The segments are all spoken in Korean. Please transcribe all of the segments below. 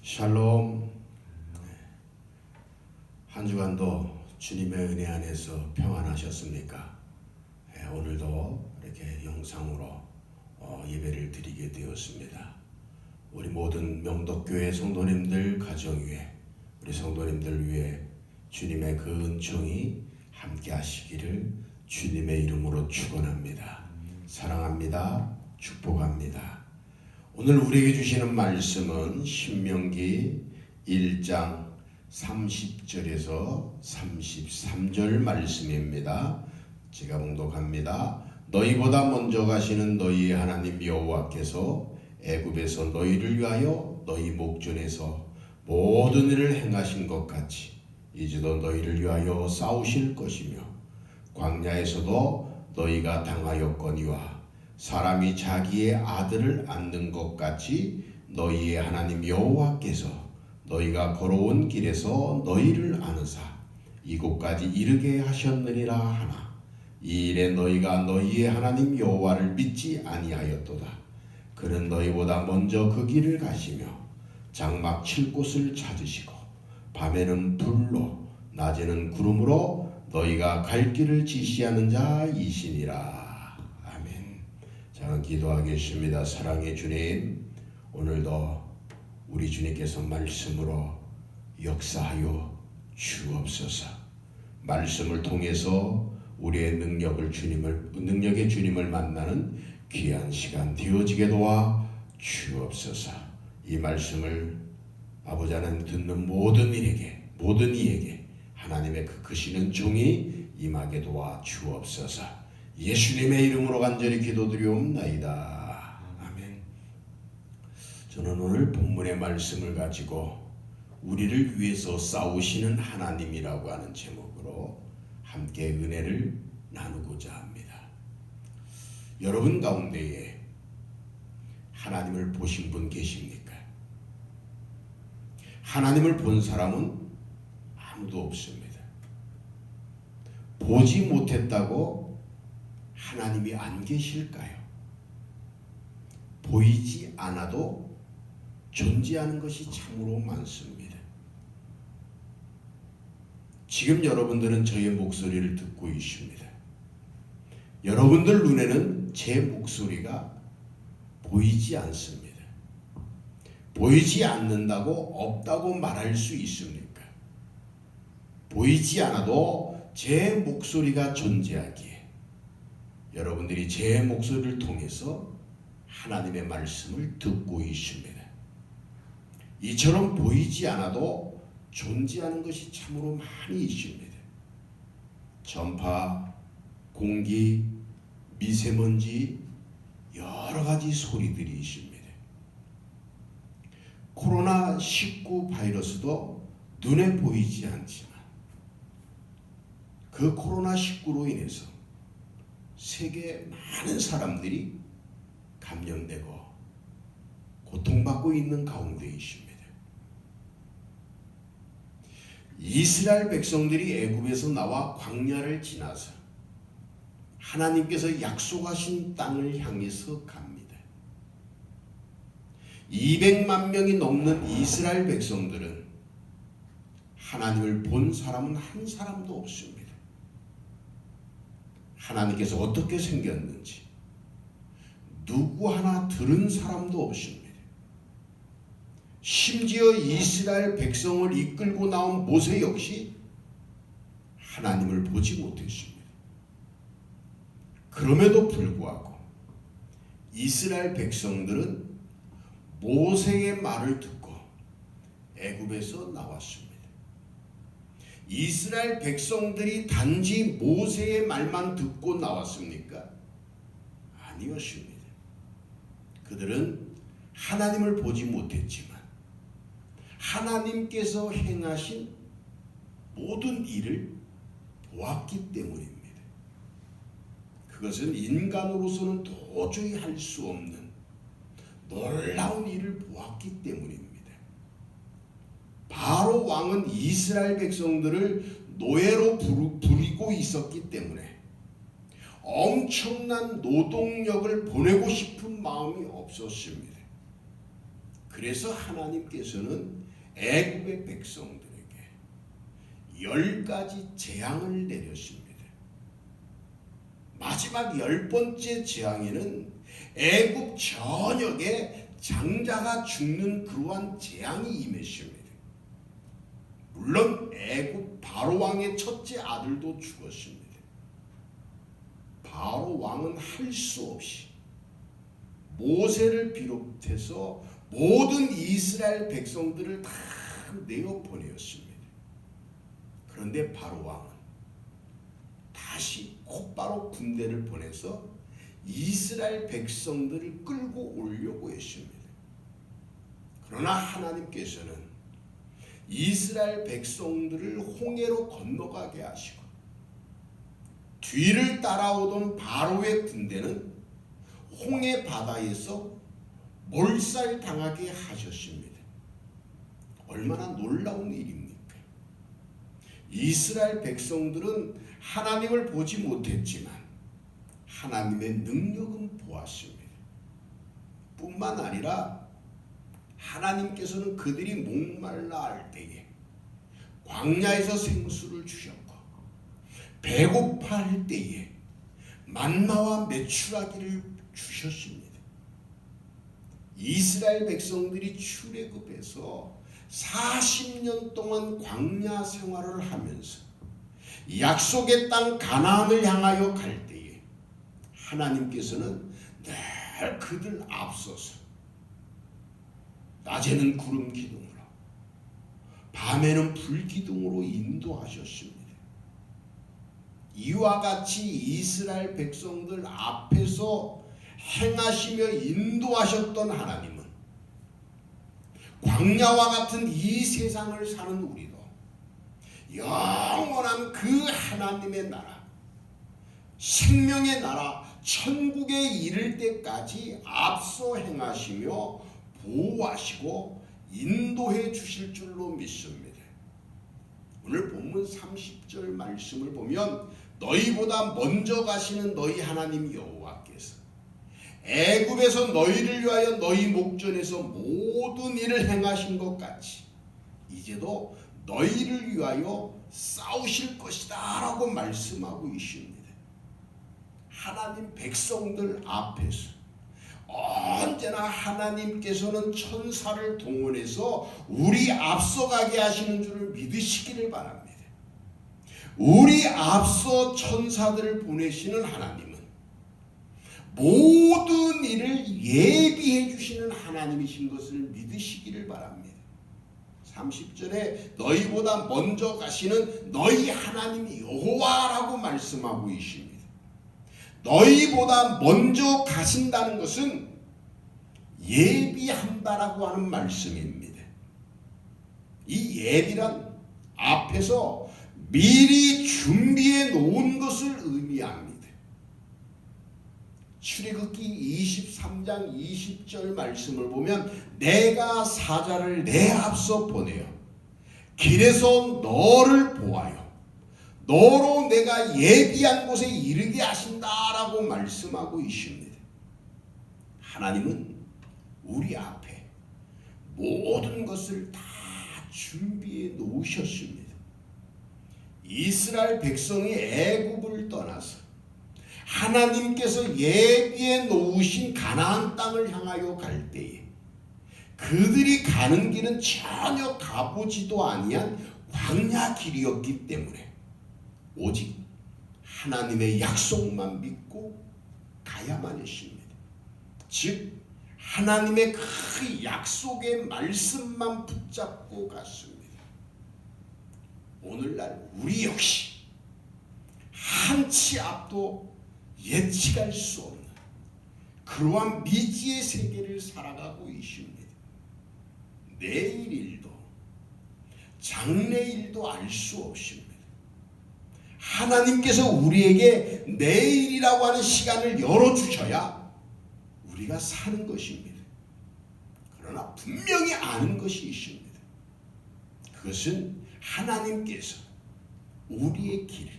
샬롬. 한 주간도 주님의 은혜 안에서 평안하셨습니까? 오늘도 이렇게 영상으로 예배를 드리게 되었습니다. 우리 모든 명덕교회 성도님들 가정 위에, 우리 성도님들 위해 주님의 그 은총이 함께 하시기를 주님의 이름으로 축원합니다. 사랑합니다. 축복합니다. 오늘 우리에게 주시는 말씀은 신명기 1장 30절에서 33절 말씀입니다. 제가 봉독합니다. 너희보다 먼저 가시는 너희의 하나님 여호와께서 애굽에서 너희를 위하여 너희 목전에서 모든 일을 행하신 것 같이 이제도 너희를 위하여 싸우실 것이며 광야에서도 너희가 당하였거니와 사람이 자기의 아들을 안는 것 같이 너희의 하나님 여호와께서 너희가 걸어온 길에서 너희를 안으사 이곳까지 이르게 하셨느니라 하나 이 일에 너희가 너희의 하나님 여호와를 믿지 아니하였도다. 그는 너희보다 먼저 그 길을 가시며 장막 칠 곳을 찾으시고 밤에는 불로 낮에는 구름으로 너희가 갈 길을 지시하는 자이시니라. 저는 기도하겠습니다. 사랑의 주님, 오늘도 우리 주님께서 말씀으로 역사하여 주옵소서. 말씀을 통해서 우리의 능력의 주님을 만나는 귀한 시간 되어지게 도와 주옵소서. 이 말씀을 아버지 하나님 듣는 모든 이에게 하나님의 그 크시는 종이 임하게 도와 주옵소서. 예수님의 이름으로 간절히 기도드리옵나이다. 아멘. 저는 오늘 본문의 말씀을 가지고 우리를 위해서 싸우시는 하나님이라고 하는 제목으로 함께 은혜를 나누고자 합니다. 여러분 가운데에 하나님을 보신 분 계십니까? 하나님을 본 사람은 아무도 없습니다. 보지 못했다고 하나님이 안 계실까요? 보이지 않아도 존재하는 것이 참으로 많습니다. 지금 여러분들은 저의 목소리를 듣고 있습니다. 여러분들 눈에는 제 목소리가 보이지 않습니다. 보이지 않는다고 없다고 말할 수 있습니까? 보이지 않아도 제 목소리가 존재하기에 여러분들이 제 목소리를 통해서 하나님의 말씀을 듣고 있습니다. 이처럼 보이지 않아도 존재하는 것이 참으로 많이 있습니다. 전파, 공기, 미세먼지, 여러 가지 소리들이 있습니다. 코로나19 바이러스도 눈에 보이지 않지만 그 코로나19로 인해서 세계 많은 사람들이 감염되고 고통받고 있는 가운데 있습니다. 이스라엘 백성들이 애굽에서 나와 광야를 지나서 하나님께서 약속하신 땅을 향해서 갑니다. 200만 명이 넘는 이스라엘 백성들은 하나님을 본 사람은 한 사람도 없습니다. 하나님께서 어떻게 생겼는지 누구 하나 들은 사람도 없습니다. 심지어 이스라엘 백성을 이끌고 나온 모세 역시 하나님을 보지 못했습니다. 그럼에도 불구하고 이스라엘 백성들은 모세의 말을 듣고 애굽에서 나왔습니다. 이스라엘 백성들이 단지 모세의 말만 듣고 나왔습니까? 아니었습니다. 그들은 하나님을 보지 못했지만 하나님께서 행하신 모든 일을 보았기 때문입니다. 그것은 인간으로서는 도저히 할 수 없는 놀라운 일을 보았기 때문입니다. 바로 왕은 이스라엘 백성들을 노예로 부리고 있었기 때문에 엄청난 노동력을 보내고 싶은 마음이 없었습니다. 그래서 하나님께서는 애굽의 백성들에게 10가지 재앙을 내렸습니다. 마지막 10번째 재앙에는 애굽 전역에 장자가 죽는 그러한 재앙이 임했습니다. 물론 애굽 바로 왕의 첫째 아들도 죽었습니다. 바로 왕은 할 수 없이 모세를 비롯해서 모든 이스라엘 백성들을 다 내어 보내었습니다. 그런데 바로 왕은 다시 곧바로 군대를 보내서 이스라엘 백성들을 끌고 오려고 했습니다. 그러나 하나님께서는 이스라엘 백성들을 홍해로 건너가게 하시고 뒤를 따라오던 바로의 군대는 홍해 바다에서 몰살당하게 하셨습니다. 얼마나 놀라운 일입니까? 이스라엘 백성들은 하나님을 보지 못했지만 하나님의 능력은 보았습니다. 뿐만 아니라 하나님께서는 그들이 목말라 할 때에 광야에서 생수를 주셨고 배고파 할 때에 만나와 메추라기를 주셨습니다. 이스라엘 백성들이 출애굽해서 40년 동안 광야 생활을 하면서 약속의 땅 가나안을 향하여 갈 때에 하나님께서는 늘 그들 앞서서 낮에는 구름 기둥으로 밤에는 불 기둥으로 인도하셨습니다. 이와 같이 이스라엘 백성들 앞에서 행하시며 인도하셨던 하나님은 광야와 같은 이 세상을 사는 우리도 영원한 그 하나님의 나라, 생명의 나라, 천국에 이를 때까지 앞서 행하시며 보호하시고 인도해 주실 줄로 믿습니다. 오늘 본문 30절 말씀을 보면 너희보다 먼저 가시는 너희 하나님 여호와께서 애굽에서 너희를 위하여 너희 목전에서 모든 일을 행하신 것 같이 이제도 너희를 위하여 싸우실 것이다 라고 말씀하고 있습니다. 하나님 백성들 앞에서 언제나 하나님께서는 천사를 동원해서 우리 앞서가게 하시는 줄을 믿으시기를 바랍니다. 우리 앞서 천사들을 보내시는 하나님은 모든 일을 예비해 주시는 하나님이신 것을 믿으시기를 바랍니다. 30절에 너희보다 먼저 가시는 너희 하나님 여호와라고 말씀하고 있습니다. 너희보다 먼저 가신다는 것은 예비한다라고 하는 말씀입니다. 이 예비란 앞에서 미리 준비해 놓은 것을 의미합니다. 출애굽기 23장 20절 말씀을 보면 내가 사자를 내 앞서 보내어 길에서 너를 보하여 너로 내가 예비한 곳에 이르게 하신다라고 말씀하고 있습니다. 하나님은 우리 앞에 모든 것을 다 준비해 놓으셨습니다. 이스라엘 백성이 애굽을 떠나서 하나님께서 예비해 놓으신 가나안 땅을 향하여 갈 때에 그들이 가는 길은 전혀 가보지도 아니한 광야 길이었기 때문에 오직 하나님의 약속만 믿고 가야만 했습니다. 즉 하나님의 그 약속의 말씀만 붙잡고 갔습니다. 오늘날 우리 역시 한치 앞도 예측할 수 없는 그러한 미지의 세계를 살아가고 있습니다. 내일 일도 장래일도 알 수 없습니다. 하나님께서 우리에게 내일이라고 하는 시간을 열어주셔야 우리가 사는 것입니다. 그러나 분명히 아는 것이 있습니다. 그것은 하나님께서 우리의 길을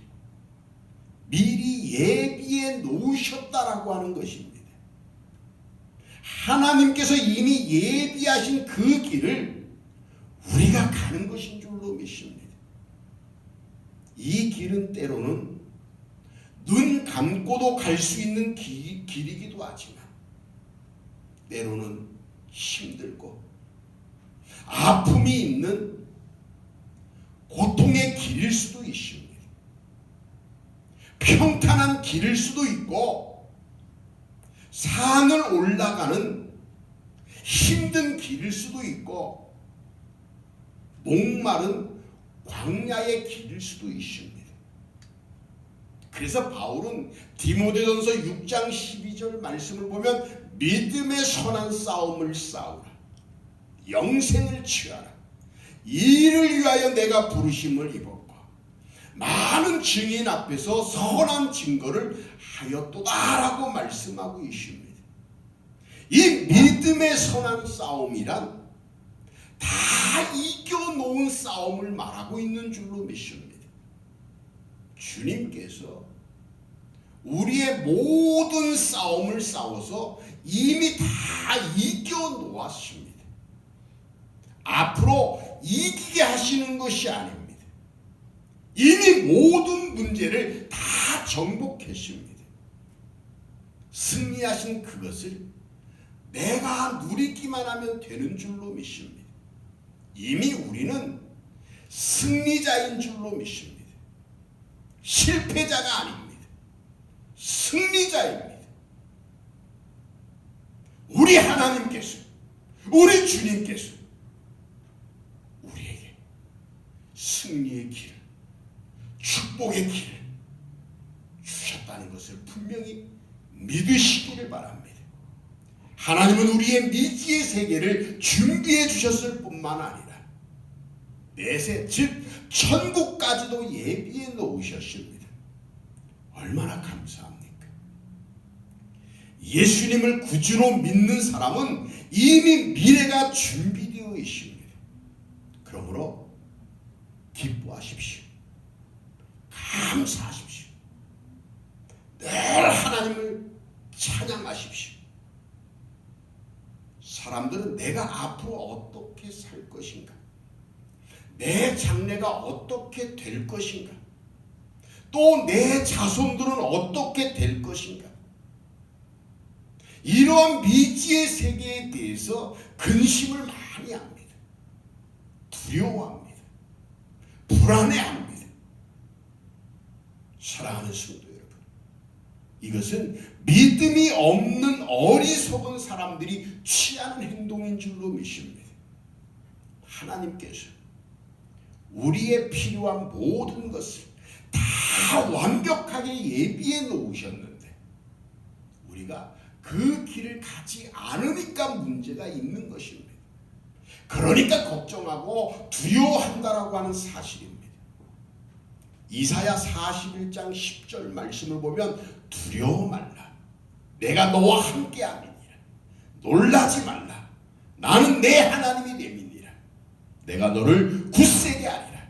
미리 예비해 놓으셨다라고 하는 것입니다. 하나님께서 이미 예비하신 그 길을 우리가 가는 것인 줄로 믿습니다. 이 길은 때로는 눈 감고도 갈 수 있는 길이기도 하지만 때로는 힘들고 아픔이 있는 고통의 길일 수도 있습니다. 평탄한 길일 수도 있고 산을 올라가는 힘든 길일 수도 있고 목마른 광야의 길일 수도 있습니다. 그래서 바울은 디모데전서 6장 12절 말씀을 보면 믿음의 선한 싸움을 싸우라. 영생을 취하라. 이를 위하여 내가 부르심을 입었고 많은 증인 앞에서 선한 증거를 하였도다라고 말씀하고 있습니다. 이 믿음의 선한 싸움이란 다 이겨놓은 싸움을 말하고 있는 줄로 믿습니다. 주님께서 우리의 모든 싸움을 싸워서 이미 다 이겨놓았습니다. 앞으로 이기게 하시는 것이 아닙니다. 이미 모든 문제를 다 정복했습니다. 승리하신 그것을 내가 누리기만 하면 되는 줄로 믿습니다. 이미 우리는 승리자인 줄로 믿습니다. 실패자가 아닙니다. 승리자입니다. 우리 하나님께서, 우리 주님께서 우리에게 승리의 길, 축복의 길을 주셨다는 것을 분명히 믿으시기를 바랍니다. 하나님은 우리의 미지의 세계를 준비해 주셨을 뿐만 아니라 내세 즉 천국까지도 예비해 놓으셨습니다. 얼마나 감사합니까? 예수님을 구주로 믿는 사람은 이미 미래가 준비되어 있습니다. 그러므로 기뻐하십시오. 감사하십시오. 늘 하나님을 찬양하십시오. 사람들은 내가 앞으로 어떻게 살 것인가, 내 장래가 어떻게 될 것인가, 또 내 자손들은 어떻게 될 것인가, 이러한 미지의 세계에 대해서 근심을 많이 합니다. 두려워합니다. 불안해합니다. 사랑하는 성도 여러분, 이것은 믿음이 없는 어리석은 사람들이 취하는 행동인 줄로 믿습니다. 하나님께서 우리의 필요한 모든 것을 다 완벽하게 예비해 놓으셨는데 우리가 그 길을 가지 않으니까 문제가 있는 것입니다. 그러니까 걱정하고 두려워한다라고 하는 사실입니다. 이사야 41장 10절 말씀을 보면 두려워 말라. 내가 너와 함께 함이니라. 놀라지 말라. 나는 내 하나님이 됨이니라. 내가 너를 굳세게 하리라.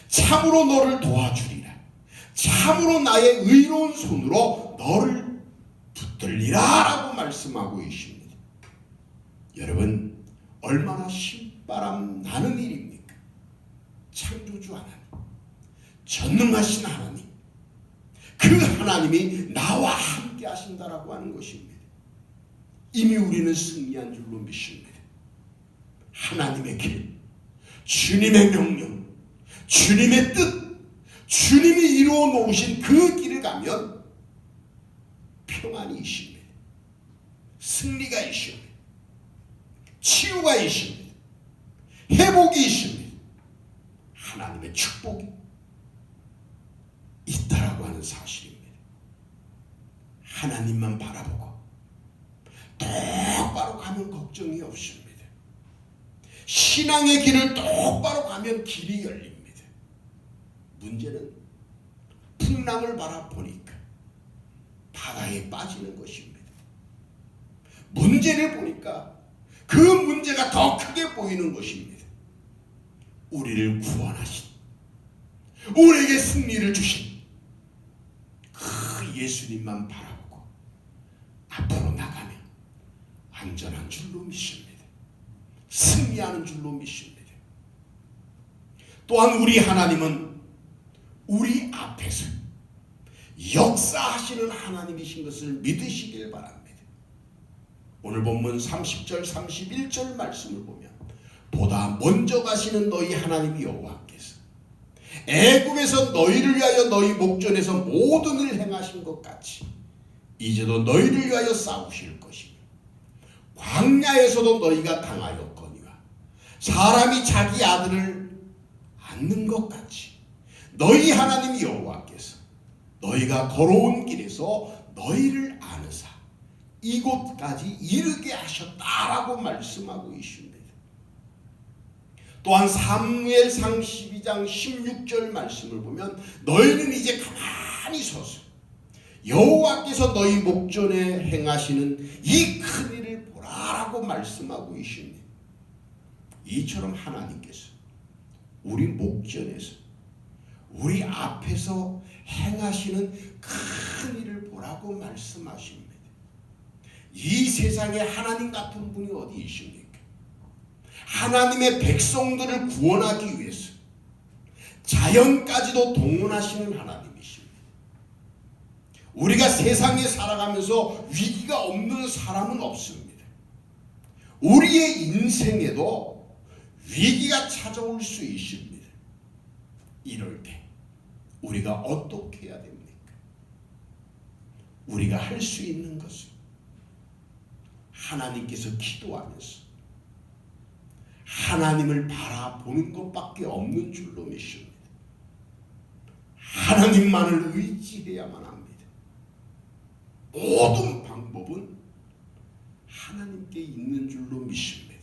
참으로 너를 도와주리라. 참으로 나의 의로운 손으로 너를 붙들리라 라고 말씀하고 있습니다. 여러분, 얼마나 신바람 나는 일입니까? 창조주 하나님, 전능하신 하나님, 그 하나님이 나와 함께 하신다라고 하는 것입니다. 이미 우리는 승리한 줄로 믿습니다. 하나님의 길, 주님의 명령, 주님의 뜻, 주님이 이루어 놓으신 그 길을 가면 평안이 있습니다. 승리가 있습니다. 치유가 있습니다. 회복이 있습니다. 하나님의 축복이 있다라고 하는 사실입니다. 하나님만 바라보고 똑바로 가면 걱정이 없습니다. 신앙의 길을 똑바로 가면 길이 열립니다. 문제는 풍랑을 바라보니까 바다에 빠지는 것입니다. 문제를 보니까 그 문제가 더 크게 보이는 것입니다. 우리를 구원하신, 우리에게 승리를 주신 그 예수님만 바라보고 앞으로 나가면 안전한 줄로 믿습니다. 승리하는 줄로 믿습니다. 또한 우리 하나님은 우리 앞에서 역사하시는 하나님이신 것을 믿으시길 바랍니다. 오늘 본문 30절 31절 말씀을 보면 보다 먼저 가시는 너희 하나님 여호와께서 애굽에서 너희를 위하여 너희 목전에서 모든 일을 행하신 것 같이 이제도 너희를 위하여 싸우실 것이며 광야에서도 너희가 당하였거니와 사람이 자기 아들을 안는 것 같이 너희 하나님 여호와께서 너희가 걸어온 길에서 너희를 안으사 이곳까지 이르게 하셨다라고 말씀하고 있습니다. 또한 사무엘상 12장 16절 말씀을 보면 너희는 이제 가만히 서서 여호와께서 너희 목전에 행하시는 이 큰 일을 보라라고 말씀하고 있습니다. 이처럼 하나님께서 우리 목전에서 우리 앞에서 행하시는 큰 일을 보라고 말씀하십니다. 이 세상에 하나님 같은 분이 어디 있습니까? 하나님의 백성들을 구원하기 위해서 자연까지도 동원하시는 하나님이십니다. 우리가 세상에 살아가면서 위기가 없는 사람은 없습니다. 우리의 인생에도 위기가 찾아올 수 있습니다. 이럴 때 우리가 어떻게 해야 됩니까? 우리가 할 수 있는 것은 하나님께서 기도하면서 하나님을 바라보는 것밖에 없는 줄로 믿습니다. 하나님만을 의지해야만 합니다. 모든 방법은 하나님께 있는 줄로 믿습니다.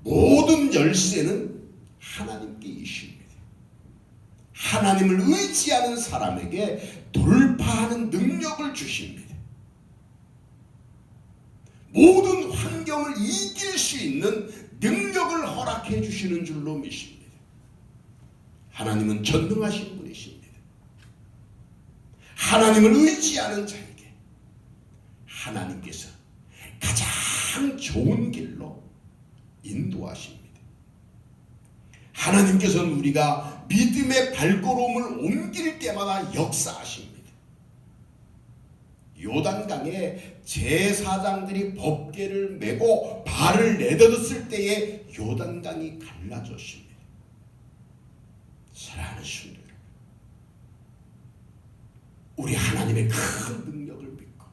모든 열쇠는 하나님께 있습니다. 하나님을 의지하는 사람에게 돌파하는 능력을 주십니다. 모든 환경을 이길 수 있는 능력을 허락해 주시는 줄로 믿습니다. 하나님은 전능하신 분이십니다. 하나님을 의지하는 자에게 하나님께서 가장 좋은 길로 인도하십니다. 하나님께서는 우리가 믿음의 발걸음을 옮길 때마다 역사하십니다. 요단강에 제사장들이 법궤를 메고 발을 내딛었을 때에 요단강이 갈라졌습니다. 사랑하는 신들, 우리 하나님의 큰 능력을 믿고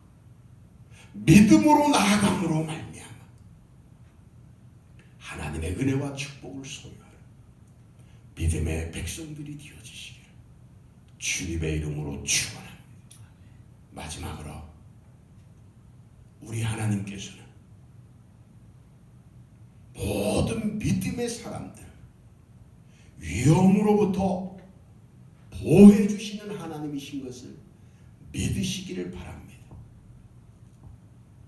믿음으로 나아감으로 말미암아 하나님의 은혜와 축복을 소유하는 믿음의 백성들이 되어지시기를 주님의 이름으로 축원합니다. 마지막으로 우리 하나님께서는 모든 믿음의 사람들 위험으로부터 보호해 주시는 하나님이신 것을 믿으시기를 바랍니다.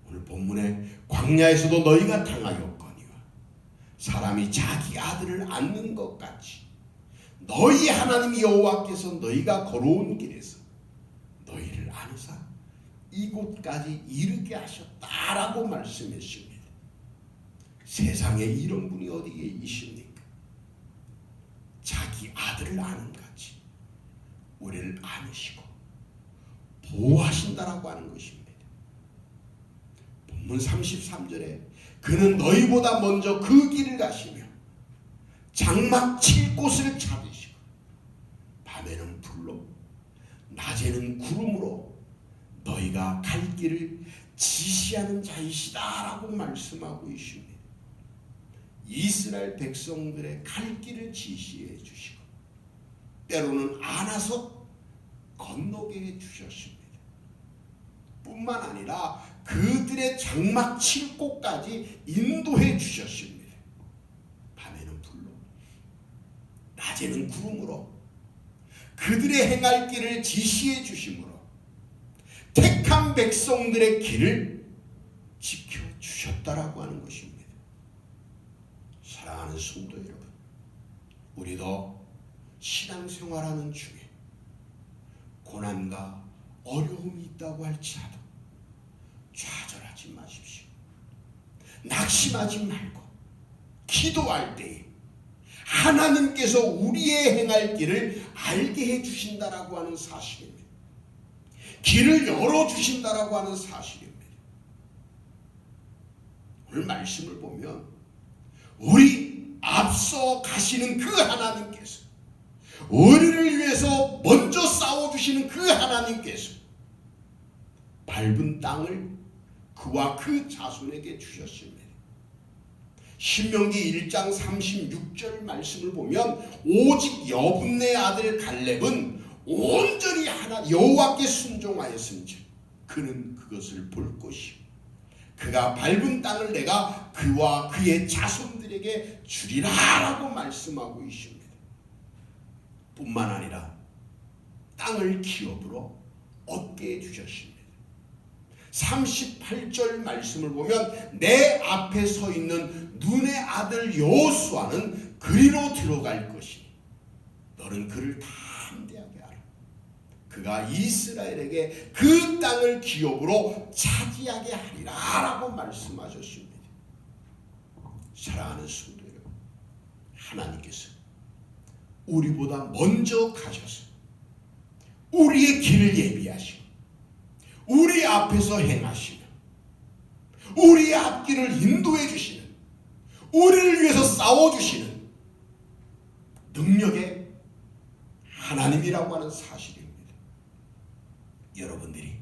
오늘 본문에 광야에서도 너희가 당하였거니와 사람이 자기 아들을 안는 것 같이 너희 하나님 여호와께서 너희가 걸어온 길에서 너희를 안으사 이곳까지 이르게 하셨다라고 말씀했습니다. 세상에 이런 분이 어디에 있습니까? 자기 아들을 아는 같이 우리를 안으시고 보호하신다라고 하는 것입니다. 본문 33절에 그는 너희보다 먼저 그 길을 가시며 장막 칠 곳을 찾으시고 밤에는 불로 낮에는 구름으로 너희가 갈 길을 지시하는 자이시다라고 말씀하고 있습니다. 이스라엘 백성들의 갈 길을 지시해 주시고 때로는 안아서 건너게 해 주셨습니다. 뿐만 아니라 그들의 장막 칠 곳까지 인도해 주셨습니다. 밤에는 불로 낮에는 구름으로 그들의 행할 길을 지시해 주심으로 택한 백성들의 길을 지켜주셨다라고 하는 것입니다. 사랑하는 성도 여러분, 우리도 신앙생활하는 중에 고난과 어려움이 있다고 할지라도 좌절하지 마십시오. 낙심하지 말고 기도할 때에 하나님께서 우리의 행할 길을 알게 해주신다라고 하는 사실입니다. 길을 열어주신다라고 하는 사실입니다. 오늘 말씀을 보면 우리 앞서 가시는 그 하나님께서, 우리를 위해서 먼저 싸워주시는 그 하나님께서 밟은 땅을 그와 그 자손에게 주셨습니다. 신명기 1장 36절 말씀을 보면 오직 여분네 아들 갈렙은 온전히 여호와께 순종하였음즉 그는 그것을 볼 것이요 그가 밟은 땅을 내가 그와 그의 자손들에게 주리라 라고 말씀하고 있습니다. 뿐만 아니라 땅을 기업으로 얻게 해주셨습니다. 38절 말씀을 보면 내 앞에 서 있는 눈의 아들 여호수아는 그리로 들어갈 것이니 너는 그를 담대하게 하라. 그가 이스라엘에게 그 땅을 기업으로 차지하게 하리라 라고 말씀하셨습니다. 사랑하는 성도 여러분, 하나님께서 우리보다 먼저 가셔서 우리의 길을 예비하시고 우리 앞에서 행하시며 우리의 앞길을 인도해 주시는, 우리를 위해서 싸워주시는 능력의 하나님이라고 하는 사실입니다. 여러분들이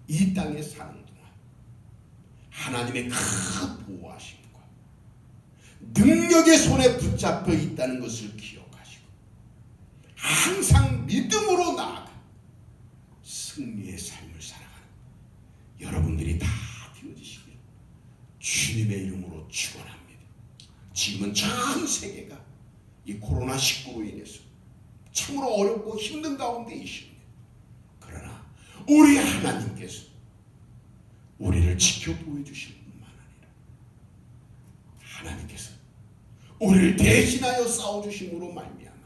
이 땅에 사는 동안 하나님의 큰 보호하심과 능력의 손에 붙잡혀 있다는 것을 기억하시고 항상 믿음으로 나아가 승리의 삶을 살아가는 여러분들이 다 되어지시길 주님의 이름으로 축원합니다. 지금은 전 세계가 이 코로나19로 인해서 참으로 어렵고 힘든 가운데 있습니다. 그러나 우리 하나님께서 우리를 지켜 보여주실 뿐만 아니라 하나님께서 우리를 대신하여 싸워주심으로 말미암아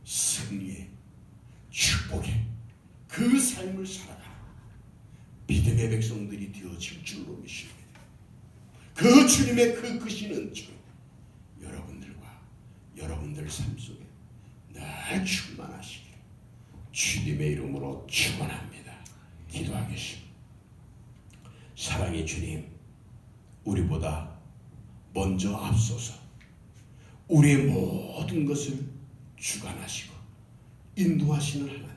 승리의 축복의 그 삶을 살아가는 믿음의 백성들이 되어질 줄로 믿습니다. 그 주님의 그 크신 은총 여러분들과 여러분들 삶 속에 늘 충만하시기를 주님의 이름으로 축원합니다. 기도하겠습니다. 사랑의 주님, 우리보다 먼저 앞서서 우리의 모든 것을 주관하시고 인도하시는 하나님,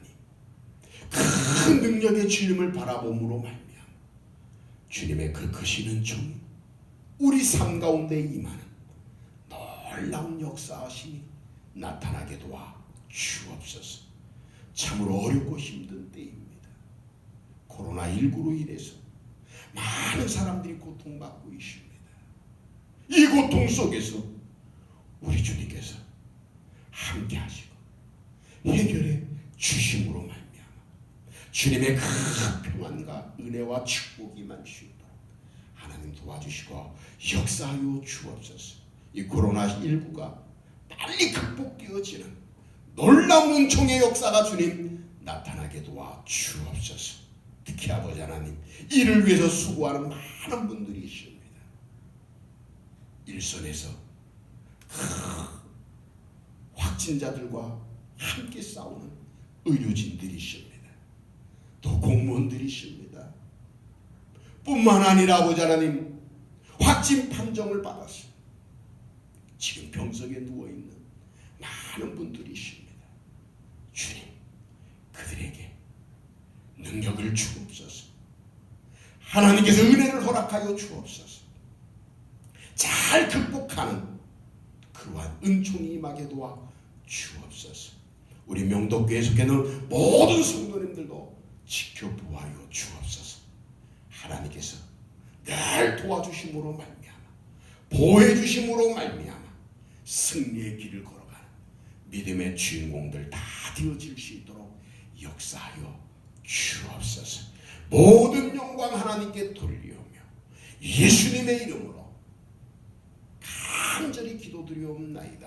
큰 능력의 주님을 바라봄으로 말미암아 주님의 그 크신 은총이 우리 삶 가운데 임하는 놀라운 역사하심이 나타나게 도와 주옵소서. 참으로 어렵고 힘든 때입니다. 코로나19로 인해서 많은 사람들이 고통받고 있습니다. 이 고통 속에서 우리 주님께서 함께 하시고 해결해 주심으로 말미암아 주님의 큰 평안과 은혜와 축복이 임하시도록 하나님 도와주시고 역사하여 주옵소서. 이 코로나19가 빨리 극복되어지는 놀라운 은총의 역사가 주님 나타나게 도와 주옵소서. 특히 아버지 하나님, 이를 위해서 수고하는 많은 분들이 있습니다. 일선에서 확진자들과 함께 싸우는 의료진들이 있습니다. 또 공무원들이 있습니다. 뿐만 아니라 아버지 하나님, 확진 판정을 받았어 지금 병석에 누워있는 많은 분들이 있습니다. 주님, 그들에게 능력을 주옵소서. 하나님께서 은혜를 허락하여 주옵소서. 잘 극복하는 그러한 은총이 임하게 도와 주옵소서. 우리 명도교회에 속해 있는 모든 성도님들도 지켜보아요 주옵소서. 하나님께서 늘 도와주심으로 말미암아 보호해 주심으로 말미암아 승리의 길을 걸어가는 믿음의 주인공들 다 되어질 수 있도록 역사하여 주옵소서. 모든 영광 하나님께 돌리오며 예수님의 이름으로 간절히 기도드리옵나이다.